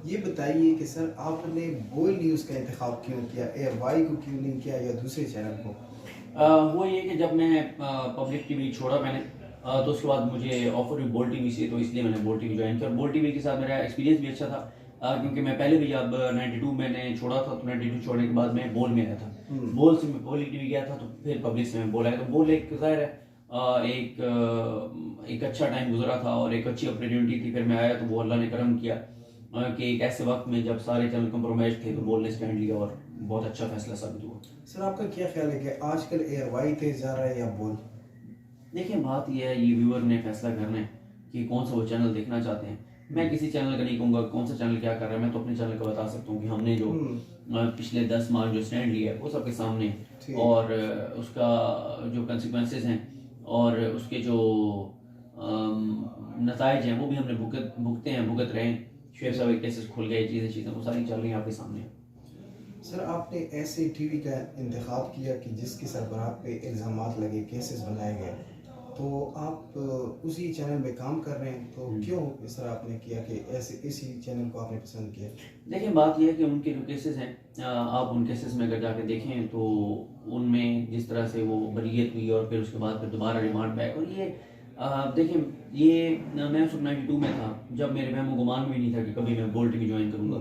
ये बताइए कि सर आपने बोल न्यूज़ का इंतखाब क्यों किया, एयर वाई को क्यों नहीं किया या दूसरे चैनल को? वो ये कि जब मैं पब्लिक टीवी छोड़ा मैंने, तो उसके बाद मुझे ऑफर हुई बोल टीवी से, तो इसलिए मैंने बोल टीवी ज्वाइन किया। और बोल टीवी के साथ मेरा एक्सपीरियंस भी अच्छा था, क्योंकि मैं पहले भी जब 92 मैंने छोड़ा था, तो 92 छोड़ने के बाद मैं बोल में आया था। बोल से मैं बोल टीवी गया था, तो फिर पब्लिक से मैं बोल आया। तो बोल एक ज़ाहिर है एक अच्छा टाइम गुजरा था और एक अच्छी अपॉर्चुनिटी थी। फिर मैं आया तो वो अल्लाह ने करम किया कि एक ऐसे वक्त में जब सारे चैनल कंप्रोमाइज थे, तो बोल ने स्टैंड लिया और बहुत अच्छा फैसला साबित हुआ। सर आपका क्या ख्याल है कि आजकल एयर वाई तेज जा रहा है या बोल? देखिए, बात यह है, ये व्यूअर ने फैसला करना है कि कौन सा वो चैनल देखना चाहते हैं। मैं किसी चैनल का नहीं कहूँगा कौन सा चैनल क्या कर रहा है। मैं तो अपने चैनल का बता सकता हूँ कि हमने जो पिछले 10 माह जो स्टैंड लिया है वो सबके सामने है। ठीक। और उसका जो कंसिक्वेंसेस हैं और उसके जो नतज हैं वो भी हमने भुगत रहे हैं। शुएब साहब के केसेस खुल गए, चीज़ें वो सारी चल रही हैं आपके सामने। सर आपने ऐसे टीवी का इंतखाब किया कि जिसकी सरबराह पे इल्ज़ामात लगे, केसेस बनाए गए, तो आप उसी चैनल में काम कर रहे हैं, तो क्यों इस तरह आपने किया कि ऐसे इसी चैनल को आपने पसंद किया? देखिए, बात यह है कि उनके जो केसेस हैं, आप उन केसेस में अगर जाके देखें तो उनमें जिस तरह से वो बरीयत हुई और फिर उसके बाद फिर दोबारा रिमांड बैक, और ये देखिए, ये मैं उस 92 में था जब मेरे वहम गुमान में भी नहीं था कि कभी मैं बोल टीवी ज्वाइन करूँगा।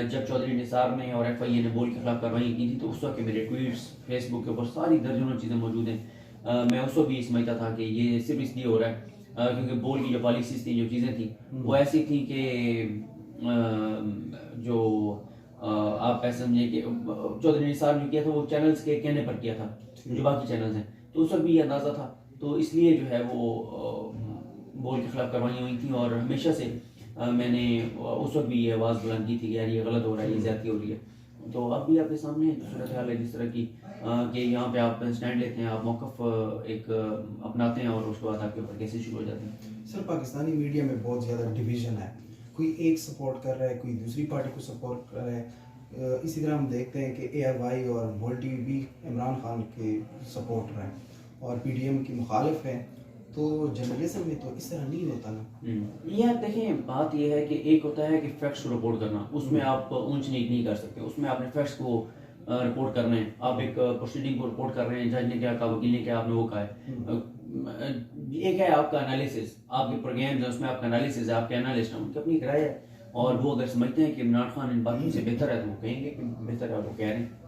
जब चौधरी निसार ने और FIA ने बोल के खिलाफ कार्रवाई की थी, तो उस वक्त के मेरे ट्वीट्स फेसबुक के ऊपर सारी दर्जनों चीज़ें मौजूद हैं। मैं उस वक्त भी समझता था कि ये सिर्फ इसलिए हो रहा है क्योंकि बोल की जो पॉलिसीज थी, जो चीज़ें थी, वो ऐसी थी कि जो आप ऐसा समझिए कि चौधरी निसार ने किया था वो चैनल्स के कहने पर किया था, जो बाकी चैनल्स हैं, तो उस वक्त भी ये अंदाज़ा था। तो इसलिए जो है वो बोल के खिलाफ कार्रवाई हुई थी। और हमेशा से मैंने उस वक्त भी ये आवाज़ बुलंद की थी कि यार ये गलत हो रहा है, ये ज़्यादती हो रही है। तो अब भी आपके सामने सूरत हाल है जिस तरह की कि यहाँ पे आप स्टैंड लेते हैं, आप मौक़िफ़ एक अपनाते हैं और उसके बाद आपके ऊपर केसेस शुरू हो जाते हैं। सर पाकिस्तानी मीडिया में बहुत ज़्यादा डिवीज़न है, कोई एक सपोर्ट कर रहा है, कोई दूसरी पार्टी को सपोर्ट कर रहा है। इसी तरह हम देखते हैं कि ARY और बोल टीवी भी इमरान खान के सपोर्टर हैं और PDM की मुखालिफ हैं। तो जर्नलिज्म में तो इस तरह नहीं होता ना। यह देखिए, बात यह है कि एक होता है कि फैक्ट्स को रिपोर्ट करना, उसमें आप ऊंच नीच नहीं कर सकते, उसमें आपने फैक्ट्स को रिपोर्ट करने हैं। आप एक प्रोसीडिंग को रिपोर्ट कर रहे हैं, जज ने क्या कहा, वकील ने क्या, आपने वो कहा है। एक है आपका एनालिसिस, आपके प्रोग्राम है उसमें आपका एनालिसिस है, आपके एनालिस्ट हैं, उनकी अपनी एक राय है। और वो अगर समझते हैं कि इमरान खान इन बातों से बेहतर है तो वो कहेंगे कि बेहतर है, और वो कह रहे हैं।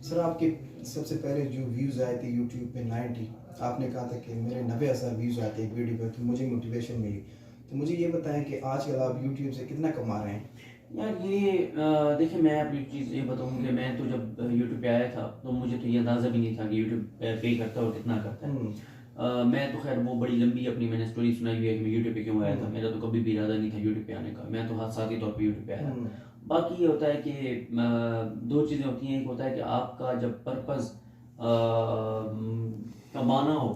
सर आपके सबसे पहले जो व्यूज़ आए थे यूट्यूब पे 90, आपने कहा था कि मेरे 90,000 व्यूज़ आते एक वीडियो पे, तो मुझे मोटिवेशन मिली। तो मुझे ये बताएं कि आजकल आप यूट्यूब से कितना कमा रहे हैं? यार ये देखिए, मैं अपनी चीज़ ये बताऊँ कि मैं तो जब यूट्यूब पे आया था तो मुझे तो ये अंदाज़ा भी नहीं था कि यूट्यूब पे करता है और कितना करता है। मैं तो खैर वो बड़ी लंबी अपनी मैंने स्टोरी सुनाई हुई है कि मैं यूट्यूब पे क्यों आया था। मेरा तो कभी भी इरादा नहीं था यूट्यूब पे आने का, मैं तो हादसाती तौर पे यूट्यूब पे आया। बाकी ये होता है कि दो चीज़ें होती हैं। एक होता है कि आपका जब पर्पज़ कमाना हो,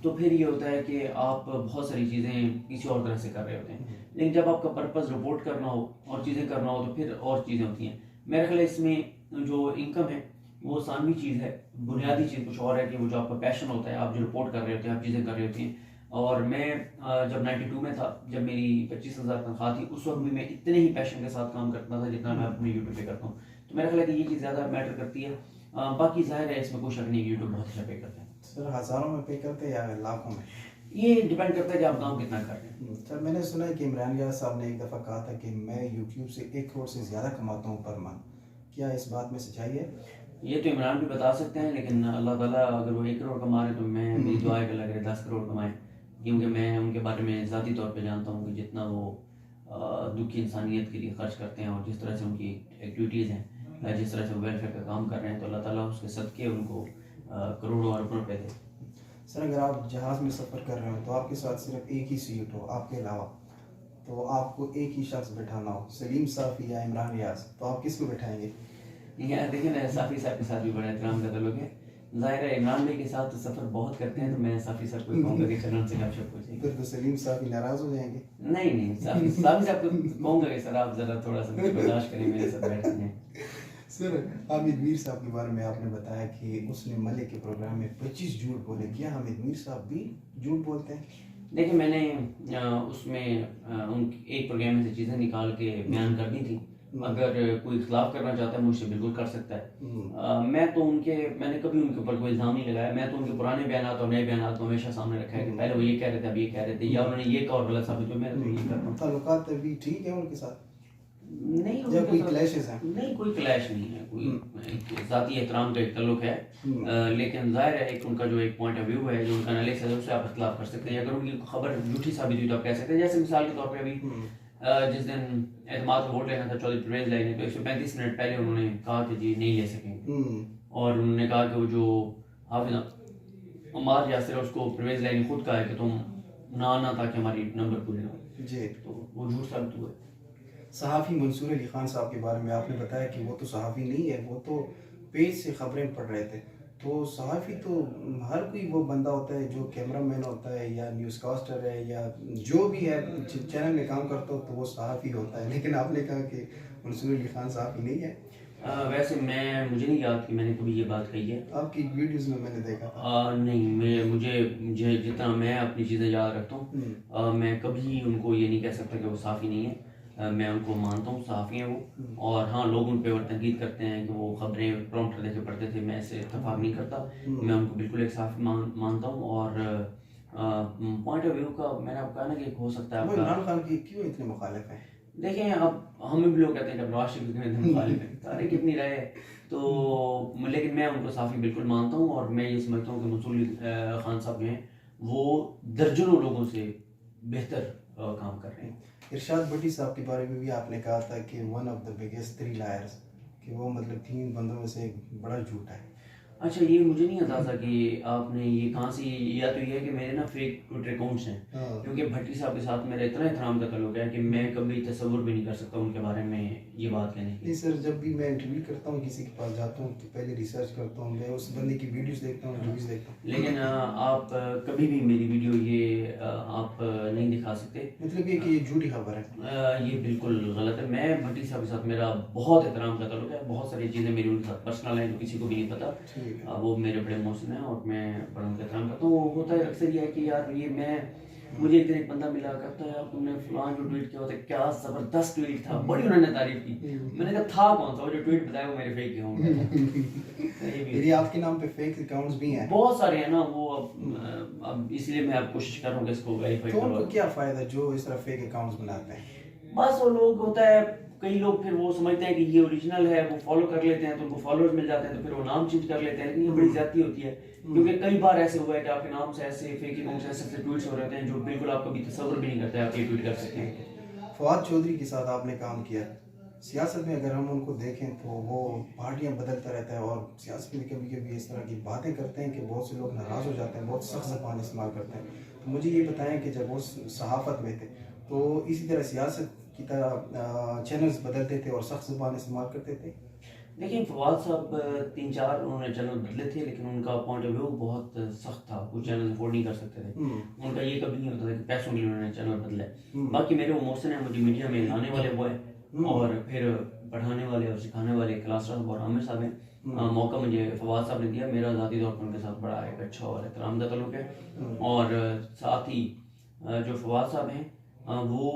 तो फिर ये होता है कि आप बहुत सारी चीज़ें किसी और तरह से कर रहे होते हैं। लेकिन जब आपका पर्पज़ रिपोर्ट करना हो और चीज़ें करना हो, तो फिर और चीज़ें होती हैं। मेरे ख्याल इसमें जो इनकम है वो सानवी चीज़ है, बुनियादी चीज़ कुछ और है कि वो जो आपका पैशन होता है, आप जो रिपोर्ट कर रहे होते हैं, आप चीज़ें कर रहे होती हैं। और मैं जब 92 में था, जब मेरी 25,000 तनख्वाह थी, उस वक्त भी मैं इतने ही पैशन के साथ काम करता था जितना मैं अपने यूट्यूब पे करता हूँ। तो मेरा ख्याल है कि ये चीज़ ज़्यादा मैटर करती है। बाकी ज़ाहिर है इसमें कोई शक नहीं, यूट्यूब बहुत अच्छा पे करता है। सर हज़ारों में पे करते हैं या लाखों में? ये डिपेंड करता है कि आप काम कितना कर रहे हैं। सर मैंने सुना है कि इमरान यार साहब ने एक दफ़ा कहा था कि मैं यूट्यूब से 1 करोड़ से ज़्यादा कमाता हूँ पर मंथ। क्या इस बात में सच्चाई है? ये तो इमरान भी बता सकते हैं, लेकिन अल्लाह ताला अगर वो 1 करोड़ कमा रहे तो मैं मेरी दुआ है कि अल्लाह करे 10 करोड़ कमाएं, क्योंकि मैं उनके बारे में ज़ाती तौर पे जानता हूँ कि जितना वो दुखी इंसानियत के लिए खर्च करते हैं और जिस तरह से उनकी एक्टिविटीज़ हैं, जिस तरह से वो वेलफेयर का काम कर रहे हैं, तो अल्लाह ताला उसके सदक़े उनको करोड़ों अरबों रुपए दे। सर अगर आप जहाज़ में सफ़र कर रहे हो तो आपके साथ सिर्फ एक ही सीट हो आपके अलावा, तो आपको एक ही शख्स बैठाना हो, सलीम साफ़ी या इमरान रियाज, तो आप किसको बैठाएंगे? यार देखिए ना, साफ़ी साहब के साथ भी बड़ा एहतराम का ताल्लुक है। ज़ाहिर है इमरान भाई के साथ तो सफ़र बहुत करते हैं, तो मैं साफ़ी साहब को ही कहूँगा कि चलो उनसे गपशप हो जाएगी। फिर तो सलीम साफ़ी नाराज़ हो जाएंगे। नहीं, साफ़ी साहब को कहूँगा कि सर आप ज़रा थोड़ा सा मुझे बर्दाश्त करें, मेरे साथ बैठ जाएं। सर हामिद मीर साहब के बारे में आपने बताया कि उसने मलिक के प्रोग्राम में 25 झूठ बोले। क्या हामिद मीर साहब भी झूठ बोलते हैं? देखिए मैंने उसमें उन एक प्रोग्राम में से चीज़ें निकाल के बयान कर दी थी। अगर कोई इख्तलाफ करना चाहता है मुझसे बिल्कुल कर सकता है। मैंने कभी उनके ऊपर कोई इल्ज़ाम नहीं लगाया। मैं तो उनके पुराने बयानात और नए बयानात को हमेशा सामने रखा है कि पहले वो ये कह रहे थे, अब ये कह रहे थे, या उन्होंने ये कहा और गलत साबित हुआ, मैं तो यही करता हूँ। ताल्लुकात अभी ठीक है उनके साथ नहीं, जब उनके कोई साथ क्लैशेस हैं? नहीं, कोई क्लैश नहीं है, कोई एक ज़ाती एहतराम का एक ताल्लुक है। लेकिन ज़ाहिर है एक उनका जो एक पॉइंट ऑफ व्यू है, जो उनका एनालिसिस है, उससे आप इख्तलाफ कर सकते हैं। अगर उनकी खबर झूठी साबित हुई तो आप कह सकते हैं। जैसे मिसाल के तौर पे अभी जिस दिन एतमाद का वोट लेना था चौधरी परवेज लाई ने, तो 135 मिनट पहले उन्होंने कहा कि जी नहीं ले सकेंगे, और उन्होंने कहा कि वो जो हाफिज अम्मार यासिर है उसको परवेज लाई ने खुद कहा है कि तुम ना आना ताकि हमारी नंबर पूरे ना हो जी। तो वो झूठ साबित हुआ। सहाफ़ी मंसूर अली खान साहब के बारे में आपने बताया कि वो तो सहाफ़ी नहीं है, वो तो पेज से खबरें पढ़ रहे थे। तो सहाफ़ी तो हर कोई वो बंदा होता है जो कैमरामैन होता है या न्यूज़ कास्टर है या जो भी है चैनल में काम करता हो तो वो सहाफ़ी होता है, लेकिन आपने कहा कि मंसूर अली खान सहाफ़ी नहीं है। वैसे मुझे नहीं याद कि मैंने कभी ये बात कही है। आपकी वीडियोज़ में मैंने देखा था। नहीं, मुझे जितना मैं अपनी चीज़ें याद रखता हूँ, मैं कभी उनको ये नहीं कह सकता कि वो सहाफ़ी नहीं है। मैं उनको मानता हूँ सहाफ़ी हैं वो। और हाँ, लोग उन पर तनकीद करते हैं कि वो खबरें प्रॉम्प्टर देके पढ़ते थे, मैं इससे इत्तेफाक नहीं करता। मैं उनको बिल्कुल एक सहाफ़ी मानता हूँ। और पॉइंट ऑफ व्यू का मैंने आपको कहा ना कि हो सकता है वो आपका। इमरान खान की क्यों इतने मुखालिफ हैं? देखें, अब हमें भी लोग कहते हैं कि नवाज शरीफ के मुखालिफ है, तारीख कितनी रहे तो, लेकिन मैं उनको साफ़ी बिल्कुल मानता हूँ। और मैं ये समझता हूँ कि मंसूर अली खान साहब जो हैं वो दर्जनों लोगों से बेहतर काम कर रहे हैं। इरशाद भट्टी साहब के बारे में भी आपने कहा था कि one of the biggest 3 lawyers, कि वो मतलब 3 बंदों में से एक बड़ा झूठा है। अच्छा, ये मुझे नहीं अंदाज़ा कि आपने ये कहाँ से, या तो ये है कि मेरे ना फेक ट्विटर अकाउंट्स हैं, क्योंकि भट्टी साहब के साथ मेरा इतना एहतराम का ताल्लुक है कि मैं कभी तसव्वुर भी नहीं कर सकता उनके बारे में ये बात कहने की। नहीं सर, जब भी मैं इंटरव्यू करता हूँ किसी के पास जाता हूँ तो पहले रिसर्च करता हूँ, मैं उस बंदे की वीडियोस देखता हूँ, रिव्यूज देखता हूँ। लेकिन आप कभी भी मेरी वीडियो ये आप नहीं दिखा सकते। मतलब ये कि ये झूठी खबर है। ये बिल्कुल गलत है। मैं भट्टी साहब के साथ मेरा बहुत एहतराम का ताल्लुक है। बहुत सारी चीज़ें मेरी उनके साथ पर्सनल हैं जो किसी को भी नहीं पता। ठीक है। वो मेरे बड़े मोहसिन हैं और मैं बड़ा उनका एहतराम करता हूँ। होता है अक्सर ये है कि यार मुझे एक दिन एक बंदा मिला, करता है यार तुमने फलां जो ट्वीट किया होता है क्या ज़बरदस्त ट्वीट था, बड़ी उन्होंने तारीफ की। मैंने कहा था कौन सा वो जो ट्वीट बताया, वो मेरे फेक अकाउंट फिर ये आपके नाम पे फेक अकाउंट्स भी हैं? बहुत सारे हैं ना वो। अब इसलिए मैं अब कोशिश कर रहा हूँ कि इसको वेरीफाई तो उनको करूँ। क्या फ़ायदा जो इस तरह फेक अकाउंट्स बनाते हैं? बस वो लोग होता है, कई लोग फिर वो समझते हैं कि ये ओरिजिनल है, वो फॉलो कर लेते हैं तो उनको फॉलोअर्स मिल जाते हैं, तो फिर वो नाम चेंज कर लेते हैं। लेकिन ये बड़ी ज्यादती होती है, क्योंकि कई बार ऐसे हुआ है कि आपके नाम से ऐसे फेक अकाउंट से ऐसे ट्वीट्स हो रहे हैं जो बिल्कुल आप कभी तसव्वुर भी नहीं करते आप ये ट्वीट कर सकते हैं। फवाद चौधरी के साथ आपने काम किया। सियासत में अगर हम उनको देखें तो वो पार्टियां बदलता रहता है और सियासत में कभी कभी इस तरह की बातें करते हैं कि बहुत से लोग नाराज़ हो जाते हैं, बहुत सख्त ज़बान इस्तेमाल करते हैं। तो मुझे ये बताएं कि जब वो सहाफ़त में थे तो इसी तरह सियासत की तरह चैनल्स बदलते थे और सख्त ज़बान इस्तेमाल करते थे? देखिए, फवाद साहब 3-4 उन्होंने चैनल बदले थे, लेकिन उनका पॉइंट ऑफ व्यू बहुत सख्त था। वो चैनल अफोर्ड नहीं कर सकते थे। उनका ये कभी नहीं होता था कि पैसों के लिए उन्होंने चैनल बदले। बाकी मेरे वो मोहसिन हैं, मुझे मीडिया में लाने वाले वो हैं और फिर पढ़ाने वाले और सिखाने वाले क्लास साहब और आमिर साहब हैं। मौका मुझे फवाद साहब ने दिया। मेरा ज़ाती तौर पर उनके साथ बड़ा एक अच्छा और एहतराम का ताल्लुक है। और साथ ही जो फवाद साहब हैं वो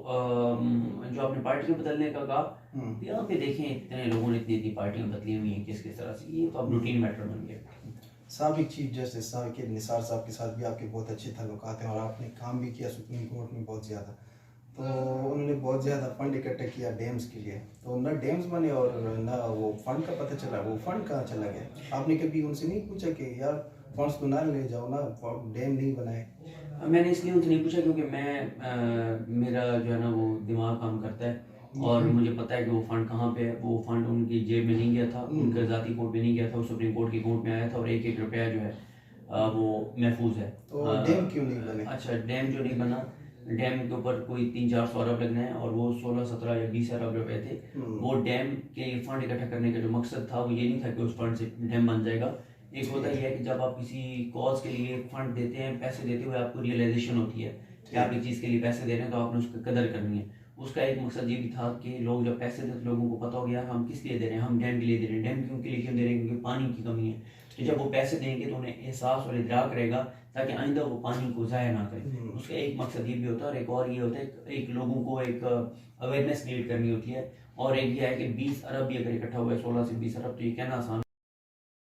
जो आपने पार्टियां बदलने का कहा, यहाँ पे देखें इतने लोगों ने इतनी पार्टियां बदली हुई हैं किस किस तरह से, ये तो अब रूटीन मैटर बन गया। साबिक चीफ जस्टिस साहब के निसार साहब के साथ भी आपके बहुत अच्छे ताल्लुकात हैं और आपने काम भी किया सुप्रीम कोर्ट में बहुत ज़्यादा। तो उन्होंने बहुत ज़्यादा फंड इकट्ठा किया डैम्स के लिए, तो ना डैम्स बने और ना वो फंड का पता चला, वो फंड कहाँ चला गया? आपने कभी उनसे नहीं पूछा कि यार फंड्स तो ना ले जाओ ना, डैम नहीं बनाए? मैंने इसलिए उनसे नहीं पूछा क्योंकि मेरा जो है ना वो दिमाग काम करता है और मुझे पता है कि वो फंड कहाँ पे है। वो फंड उनकी जेब में नहीं गया था, उनके ज़ाती कोर्ट में नहीं गया था, वो सुप्रीम कोर्ट के कोर्ट में आया था और एक एक रुपया जो है वो महफूज है। तो डैम क्यों नहीं बने? अच्छा, डैम जो नहीं बना, डैम के ऊपर कोई 300-400 अरब लगना है और वो 16, 17 या 20 अरब रुपए थे। वो डैम के फंड इकट्ठा करने का जो मकसद था वो ये नहीं था कि उस फंड से डैम बन जाएगा। एक होता ही है कि जब आप किसी कॉज के लिए फंड देते हैं, पैसे देते हुए आपको रियलाइजेशन होती है कि आप एक चीज़ के लिए पैसे दे रहे हैं तो आपने उसकी कदर करनी है। उसका एक मकसद ये भी था कि लोग जब पैसे देते लोगों को पता हो गया हम किस लिए दे रहे हैं, हम डैम के लिए दे रहे हैं। डैम क्यों के लिए क्यों दे रहे हैं? क्योंकि पानी की कमी है। तो जब वो पैसे देंगे तो उन्हें एहसास और इदराक रहेगा ताकि आइंदा वो पानी को ज़ाया ना करें। उसका एक मकसद ये भी होता है और एक और ये होता है एक लोगों को एक अवेयरनेस क्रिएट करनी होती है। और एक ये है कि 20 अरब भी अगर इकट्ठा हुआ है, 16 से 20 अरब, तो ये कहना आसान